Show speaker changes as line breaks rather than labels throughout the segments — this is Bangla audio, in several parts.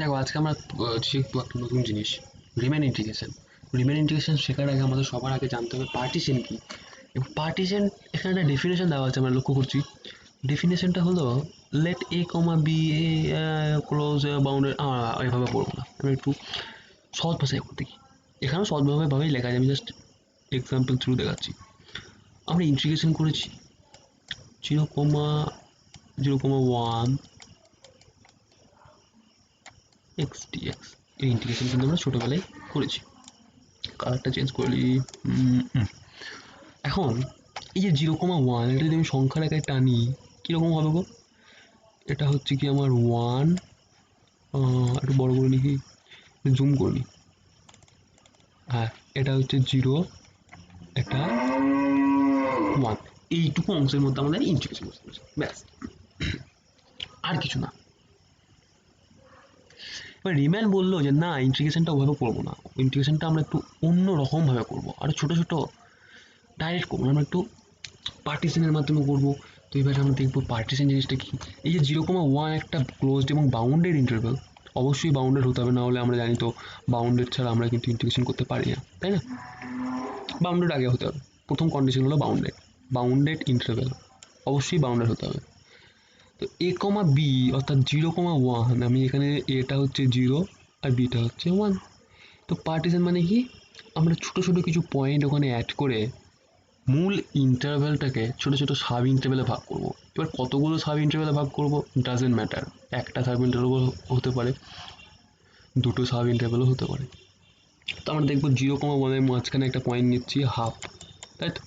দেখো আজকে আমরা শিখবো একটা নতুন জিনিস, রিমেন ইন্টিগ্রেশন। রিমেন ইন্টিগ্রেশন শেখার আগে আমাদের সবার আগে জানতে হবে পার্টিশন কি। এবং পার্টিশন এখানে একটা ডেফিনেশন দেওয়া আছে, আমরা লক্ষ্য করছি। ডেফিনেশনটা হলো let a comma B a close boundary. এভাবে পড়বো না, আমি একটু সহজ ভাষায় করতে কি, এখানেও সহজভাবেই লেখা যায়, আমি জাস্ট এক্সাম্পল থ্রু দেখাচ্ছি। আমরা ইন্টিগ্রেশন করেছি 0,0,1 এক্স ডিএক্স। এই ইন্টিগ্রেশন কিন্তু আমরা ছোটবেলায় করেছি। কালারটা চেঞ্জ করলি। এখন এই যে 0,1, এটা যদি আমি সংখ্যার আকারে টানি কিরকম হবে গো? এটা হচ্ছে কি আমার 1, একটু বড় করে লিখি, জুম করে নি। হ্যাঁ, এটা হচ্ছে 0, এটা 1। এইটুকু অংশের মধ্যে আমাদের ইন্টিগ্রেশন করতে হবে, ব্যাস, আর কিছু না। এবার রিম্যান বললো যে না, ইন্টিগ্রেশনটা ওভাবে করবো না, ইন্টিগ্রেশনটা আমরা একটু অন্য রকম ভাবে করবো, আরো ছোট ছোট ডাইরেক্ট করবো, আমরা একটু পার্টিশনের মাধ্যমে করবো। তো এবারে আমরা দেখবো পার্টিশন জিনিসটা কি। এই যে 0,1 একটা ক্লোজড এবং বাউন্ডেড ইন্টারভ্যাল, অবশ্যই বাউন্ডেড হতে হবে, না হলে আমরা জানি তো বাউন্ডেড ছাড়া আমরা কিন্তু ইন্টিগ্রেশন করতে পারি না, তাই না? বাউন্ডেড আগে হতে হবে, প্রথম কন্ডিশন হলো বাউন্ডেড। বাউন্ডেড ইন্টারভ্যাল অবশ্যই বাউন্ডেড হতে হবে। তো এ কমা বি অর্থাৎ 0,1, আমি এখানে এটা হচ্ছে 0 আর বিটা হচ্ছে 1। তো পার্টিশন মানে কি, আমরা ছোট ছোট কিছু পয়েন্ট ওখানে অ্যাড করে মূল ইন্টারভ্যালটাকে ছোট ছোট সাব ইন্টারভ্যালে ভাগ করব। এবার কতগুলো সাব ইন্টারভ্যালে ভাগ করব ডাজেন্ট ম্যাটার, একটা সাব ইন্টারভ্যাল হতে পারে, দুটো সাব ইন্টারভ্যালও হতে পারে। তো আমরা দেখবো 0,1-এর মাঝখানে একটা পয়েন্ট নিচ্ছি হাফ, তাই তো?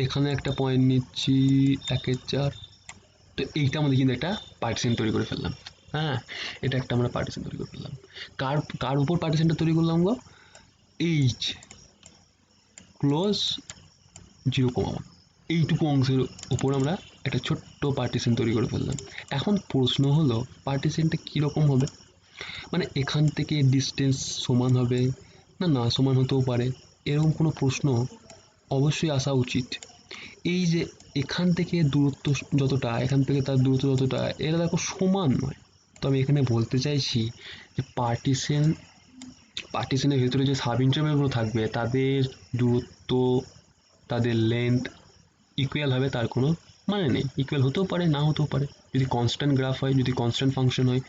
এখানে একটা পয়েন্ট নিচ্ছি 1/4। তো এইটা আমাদের কিন্তু একটা পার্টিশন তৈরি করে ফেললাম। হ্যাঁ, এটা একটা আমরা পার্টিশন তৈরি করে ফেললাম। কার কার উপর পার্টিশনটা তৈরি করলাম গো? এইচ ক্লোজ 0,1, এইটুকু অংশের উপর আমরা একটা ছোট্ট পার্টিশন তৈরি করে ফেললাম। এখন প্রশ্ন হলো পার্টিশনটা কীরকম হবে, মানে এখান থেকে ডিস্টেন্স সমান হবে না না সমান হতেও পারে, এরকম কোনো প্রশ্ন অবশ্যই আসা উচিত। এই যে এখান থেকে দূরত্ব যতটা, এখান থেকে তার দূরত্ব যতটা, এরা দেখো সমান নয়। তো আমি এখানে বলতে চাইছি যে পার্টিশনের ভেতরে যে সাব ইন্টারভ্যালগুলো থাকবে তাদের দূরত্ব, তাদের লেন্থ ইকুয়াল হবে তার কোনো মানে নেই। ইকুয়াল হতেও পারে, না হতেও পারে, যদি কনস্ট্যান্ট গ্রাফ হয়, যদি কনস্ট্যান্ট ফাংশন হয়,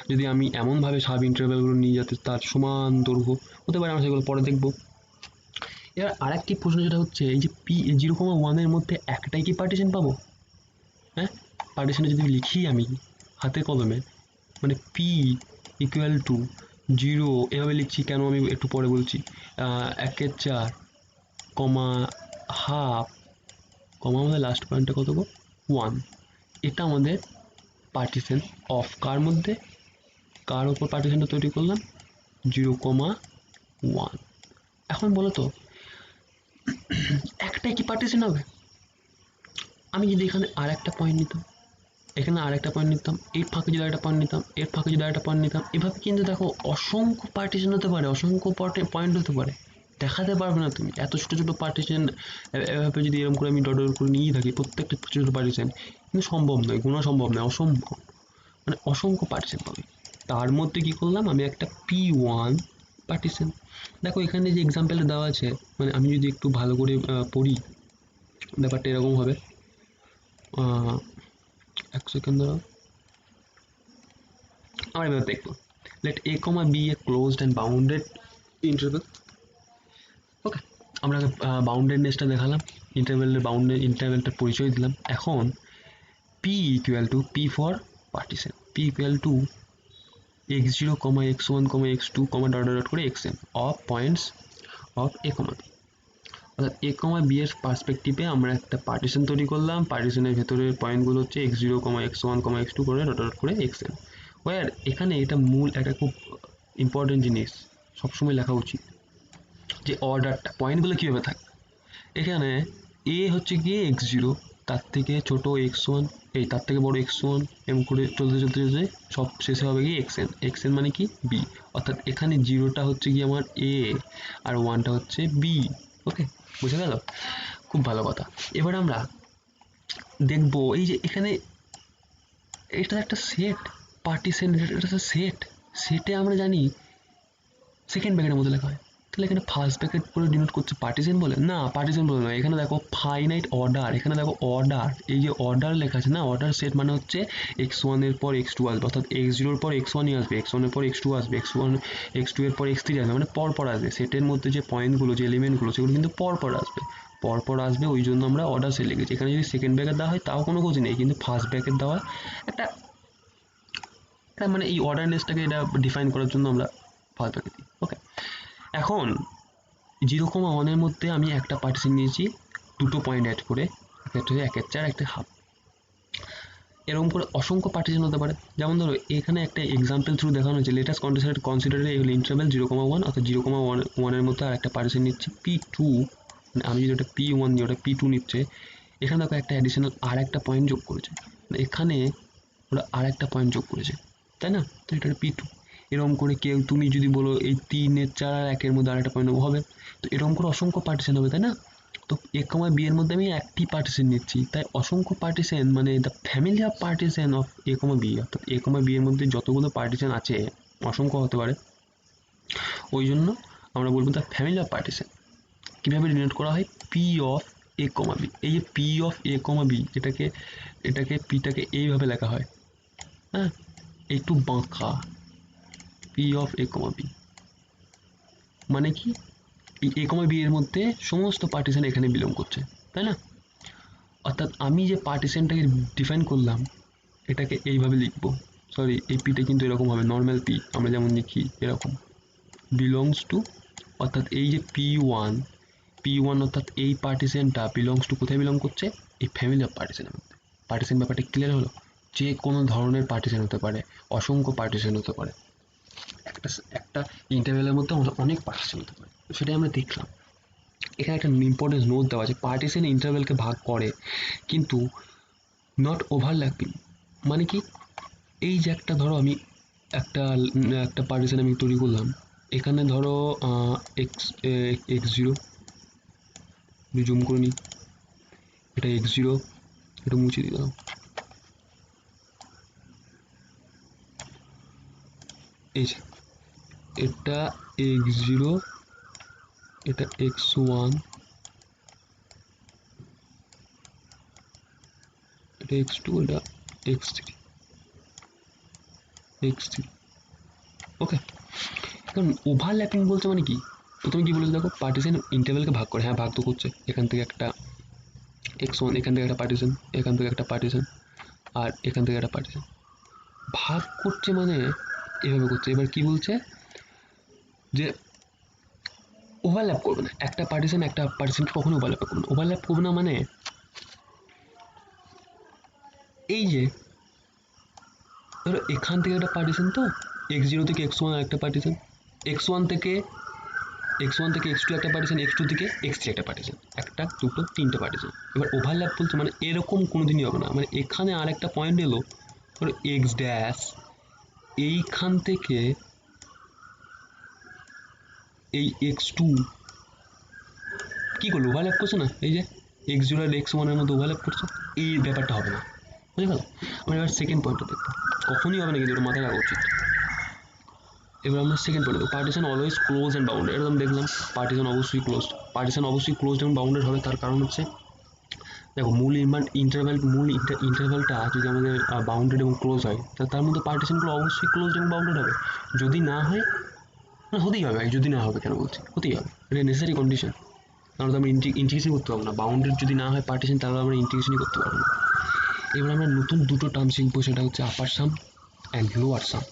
যদি আমি এমনভাবে সাব ইন্টারভ্যালগুলো নিই যাতে তার সমান দৈর্ঘ্য হতে পারে, আমরা সেগুলো পরে দেখবো। এবার আরেকটি প্রশ্ন যেটা হচ্ছে, এই যে পি 0,1-এর মধ্যে একটাই কি পার্টিশন পাবো? হ্যাঁ, পার্টিশনে যদি লিখি আমি হাতে কলমে, মানে পি ইকুয়াল টু 0 এভাবে লিখছি কেন আমি একটু পরে বলছি, 1/4 কমা হাফ কমা আমাদের লাস্ট পয়েন্টটা কত গো? 1। এটা আমাদের পার্টিশন অফ কার মধ্যে, কার ওপর পার্টিশনটা তৈরি করলাম? 0,1। এখন বলো তো একটাই কি পার্টিশন হবে? আমি যদি এখানে আর একটা পয়েন্ট নিতাম, এখানে আর একটা পয়েন্ট নিতাম, এর ফাঁকে যদি একটা পয়েন্ট নিতাম, এর ফাঁকে যদি একটা পয়েন্ট নিতাম, এভাবে কিন্তু দেখো অসংখ্য পার্টিশন হতে পারে, অসংখ্য পয়েন্ট হতে পারে। দেখাতে পারবে না তুমি এত ছোট ছোট পার্টিশন। এভাবে যদি এরকম করে আমি ডট ডট করে নিয়ে থাকি প্রত্যেকটা ছোট ছোট পার্টিশন, কিন্তু সম্ভব নয়, গোনা সম্ভব নয়, অসম্ভব। মানে অসংখ্য পার্টিশন পাবে। তার মধ্যে কি করলাম আমি একটা P1 পার্টিশন। দেখো এখানে যে এক্সাম্পলটা দেওয়া আছে, মানে আমি যদি একটু ভালো করে পড়ি, ব্যাপারটা এরকম হবে। এক সেকেন্ড দাঁড়াও, আমরা এবার দেখবো let a comma b a closed and bounded interval. ওকে, আমরা বাউন্ডেডনেসটা দেখালাম, ইন্টারভেলটার পরিচয় দিলাম। এখন p equal to p for partition, p equal to x0, x1, x2, dot dot করে xn of points of a, b। অর্থাৎ a, b এর পার্সপেক্টিভে আমরা একটা পার্টিশন তৈরি করলাম, পার্টিশনের ভেতরের পয়েন্টগুলো হচ্ছে x0, x1, x2 করে ডট ডট করে xn। ওয়ার এখানে এটা মূল একটা খুব ইম্পর্টেন্ট জিনিস সবসময় লেখা উচিত, যে অর্ডারটা পয়েন্টগুলো কীভাবে থাকবে। এখানে এ হচ্ছে গিয়ে x0, তার থেকে ছোট x1, এই তার থেকে বড় x1, এম করে চলতে চলতে চলতে সব শেষে হবে গিয়ে xn। xn মানে কি বি, অর্থাৎ এখানে জিরোটা হচ্ছে কি আমার এ আর ওয়ানটা হচ্ছে বি। ওকে, বুঝে গেল? খুব ভালো কথা। এবার আমরা দেখবো এই যে এখানে এটা একটা সেট, পার্টিশন এটা একটা সেট, সেটে আমরা জানি সেকেন্ড ব্র্যাকেটের মধ্যে লেখা হয়। তাহলে এখানে ফার্স্ট ব্র্যাকেট বলে ডিনোট করছে পার্টিশন বলে না, পার্টিশন বলে নয়। এখানে দেখো ফাইনাইট অর্ডার, এখানে দেখো অর্ডার, এই যে অর্ডার লেখা আছে না, অর্ডার সেট মানে হচ্ছে x1 এর পর x2 আসবে, অর্থাৎ x0 এর পর x1ই আসবে, x1 এর পর x2 আসবে, x1 x2 এর পর x3 আসবে, মানে পরপর আসবে। সেটের মধ্যে যে পয়েন্টগুলো, যে এলিমেন্টগুলো, সেগুলো কিন্তু পরপর আসবে, পরপর আসবে। ওই জন্য আমরা অর্ডার সেট লিখেছি। এখানে যদি সেকেন্ড ব্র্যাকেট দেওয়া হয় তাও কোনো খোঁজ নেই, কিন্তু ফার্স্ট ব্র্যাকেট দেওয়া একটা মানে এই অর্ডারনেসটাকে এটা ডিফাইন করার জন্য আমরা ফার্স্ট ব্র্যাকেট দিই। ওকে, এখন 0,1 মধ্যে আমি একটা পার্টিশন নিয়েছি, দুটো পয়েন্ট অ্যাড করে, একটা হচ্ছে 1/4, একটা হাফ। এরকম করে অসংখ্য পার্টিশন হতে পারে। যেমন ধরো এখানে একটা এক্সাম্পল থ্রু দেখানো হয়েছে, লেটেস্ট কনসিডার ইন্টারভ্যাল 0,1, অর্থাৎ 0,1 মধ্যে আর একটা পার্টিশন নিচ্ছি P2, মানে আমি যদি ওটা P1 নিই, ওটা P2 নিচ্ছে। এখানে দেখো একটা অ্যাডিশনাল আর একটা পয়েন্ট যোগ করেছে, এখানে ওরা আর একটা পয়েন্ট যোগ করেছে, তাই না? তো এটা P2। এরকম করে কেউ তুমি যদি বলো এই 3 4 আর 1 মধ্যে আর একটা পয়েন্ট হবে, তো এরকম করে অসংখ্য পার্টিশন হবে, তাই না? তো A, B এর মধ্যে আমি একটি পার্টিশন নিচ্ছি, তাই অসংখ্য পার্টিশন মানে the family of partition of A, B, অর্থাৎ A, B এর মধ্যে যতগুলো পার্টিশন আছে অসংখ্য হতে পারে, ওই জন্য আমরা বলবো দ্য ফ্যামিলি অফ পার্টিশন। কীভাবে ডিনোট করা হয়? P of A, B। এই যে পি অফ A, B, এটাকে পিটাকে এইভাবে লেখা হয়, হ্যাঁ, একটু বাঁকা, পি অফ A, B, মানে কি এই A, B এর মধ্যে সমস্ত পার্টিশন এখানে বিলং করছে, তাই না? অর্থাৎ আমি যে পার্টিশনটাকে ডিফাইন করলাম এটাকে এইভাবে লিখবো, সরি এই পিটা কিন্তু এরকম হবে, নর্মাল পি আমরা যেমন লিখি এরকম, বিলংস টু, অর্থাৎ এই যে P1 অর্থাৎ এই পার্টিশনটা বিলংস টু কোথায় বিলং করছে? এই ফ্যামিলি অফ পার্টিশনের মধ্যে। পার্টিশন ব্যাপারটা ক্লিয়ার হলো? যে কোনো ধরনের পার্টিশন হতে পারে, অসংখ্য পার্টিশন হতে পারে, একটা একটা ইন্টারভেলের মধ্যে অনেক পার্টিশন হতে পারে, সেটাই আমরা দেখলাম। এখানে একটা ইম্পর্টেন্স নোট দেওয়া আছে, পার্টিশন ইন্টারভেলকে ভাগ করে কিন্তু নট ওভারল্যাপিং। মানে কি? এই যে একটা ধরো আমি একটা একটা পার্টিশন আমি তৈরি করলাম, এখানে ধরো x0, জুম করে নিই, এটা x0, এটা মুছে দিলাম, এই যে এটা x0, এটা x1, এটা x2, এটা x3। ওকে, এখন ওভারল্যাপিং বলতে মানে কি? প্রথমে কি বলেছে দেখো, পার্টিশন ইন্টারভেলকে ভাগ করে, হ্যাঁ ভাগ তো করছে, এখান থেকে একটা x1, এখান থেকে একটা পার্টিশন, এখান থেকে একটা পার্টিশন, আর এখান থেকে একটা পার্টিশন ভাগ করছে, মানে এভাবে করছে। এবার কি বলছে যে ওভারল্যাপ করবে না, একটা পার্টিশনকে কখনো ওভারল্যাপ করবে না। ওভারল্যাপ করবে না মানে এই যে ধরো এখান থেকে একটা পার্টিশন, তো x0 থেকে x1 একটা পার্টিশন, x1 থেকে x2 একটা পার্টিশন, x2 থেকে x3 একটা পার্টিশন, একটা দুটো তিনটে পার্টিশন। এবার ওভারল্যাপ বলছে মানে এরকম কোনোদিনই হবে না, মানে এখানে আর একটা পয়েন্ট এলো, ধরো এক্স ড্যাশ, এইখান থেকে এই x2 কি করলো, ওভারল্যাপ করছে না, এই যে x0 আর x1 এর মধ্যে ওভারল্যাপ করছে, এই ব্যাপারটা হবে না, বুঝে গেল? আমরা এবার সেকেন্ড পয়েন্টটা দেখবো, কখনই হবে না কিন্তু এটা মাথায় রাখা উচিত। এবার আমরা সেকেন্ড পয়েন্ট দেখবো, partition always close and bounded. এরকম দেখলাম পার্টিশন অবশ্যই ক্লোজড এবং বাউন্ডেড হবে, তার কারণ হচ্ছে দেখো মূল ইন্টারভ্যালটা যদি আমাদের বাউন্ডেড এবং ক্লোজ হয়, তার মধ্যে পার্টিশনগুলো অবশ্যই ক্লোজ এবং বাউন্ডেড হবে। যদি না হয়, না হতেই হবে, যদি না হবে কেন বলছি, হতেই হবে, এটা নেসেসারি কন্ডিশন। কারণ আমরা ইন্টিগ্রেশন করতে পারবো না, বাউন্ডেড যদি না হয় পার্টিশন, তাহলে আমরা ইন্টিগ্রেশনই করতে পারবো না। এবার আমরা নতুন দুটো টার্ম শিখবো, সেটা হচ্ছে আপার সাম অ্যান্ড লোয়ার সাম।